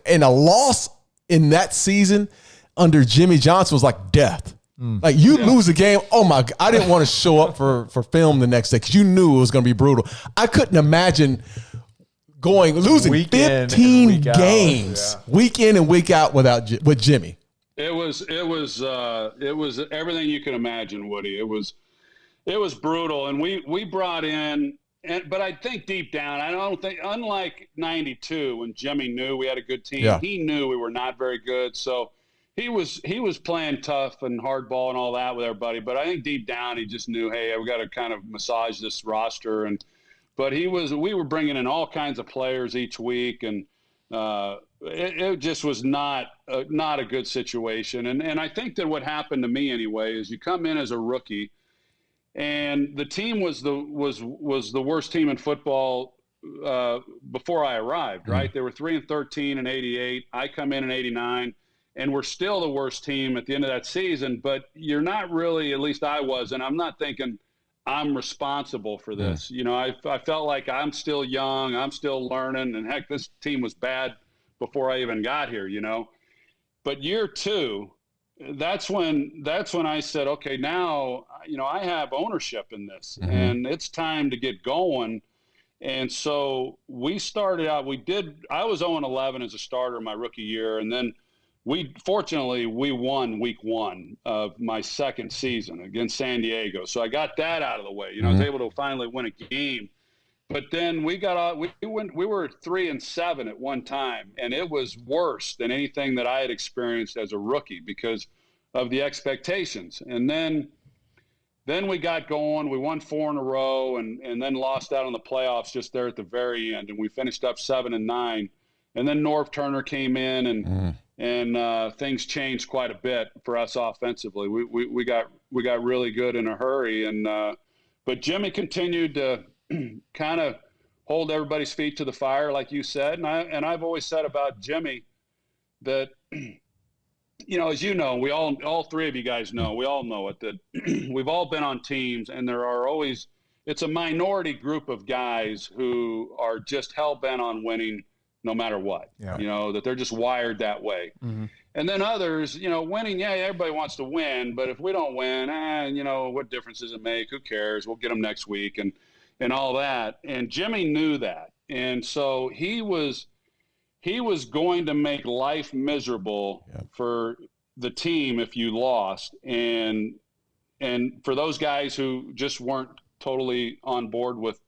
and a loss in that season under Jimmy Johnson was like death. Like you lose a game. Oh my God. I didn't want to show up for film the next day because you knew it was going to be brutal. I couldn't imagine losing 15 games week in and week out with Jimmy. It was everything you can imagine, Woody. It was brutal. And we brought in, but I think deep down, I don't think, unlike 92 when Jimmy knew we had a good team, he knew we were not very good. So he was playing tough and hardball and all that with everybody. But I think deep down he just knew, hey, we got to kind of massage this roster. But we were bringing in all kinds of players each week, and it just was not a good situation. And I think that what happened to me anyway is you come in as a rookie, and the team was the worst team in football before I arrived. Right? They were 3-13 in '88. I come in 89. And we're still the worst team at the end of that season, but you're not really, at least I wasn't. I'm not thinking I'm responsible for this. You know, I felt like I'm still young, I'm still learning, and heck, this team was bad before I even got here, you know. But year two, that's when I said, okay, now, you know, I have ownership in this, and it's time to get going. And so we started out, I was 0-11 as a starter my rookie year, and then fortunately we won week one of my second season against San Diego. So I got that out of the way. You know, I was able to finally win a game. But then we were 3-7 at one time, and it was worse than anything that I had experienced as a rookie because of the expectations. And then we got going. We won 4 in a row, and then lost out on the playoffs just there at the very end. And we finished up 7-9. And then Norv Turner came in, and things changed quite a bit for us offensively. We got really good in a hurry, but Jimmy continued to kind of hold everybody's feet to the fire, like you said. And I've always said about Jimmy that, you know, as you know, we all three of you guys know, we all know it, that we've all been on teams, and it's a minority group of guys who are just hell bent on winning no matter what, you know, that they're just wired that way. And then others, you know, winning, everybody wants to win, but if we don't win, you know, what difference does it make? Who cares? We'll get them next week and all that. And Jimmy knew that. And so he was going to make life miserable for the team if you lost. And for those guys who just weren't totally on board with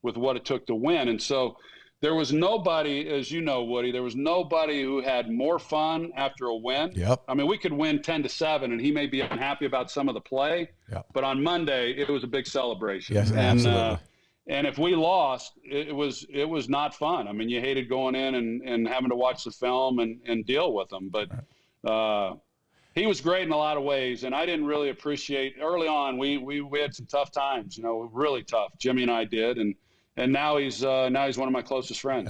what it took to win. And so there was nobody, as you know, Woody, there was nobody who had more fun after a win. I mean, we could win 10-7, and he may be unhappy about some of the play, but on Monday, it was a big celebration. Yes, absolutely. And if we lost, it was not fun. I mean, you hated going in and having to watch the film and deal with them. But he was great in a lot of ways, and I didn't really appreciate – early on, we had some tough times, you know, really tough. Jimmy and I did, and now he's one of my closest friends.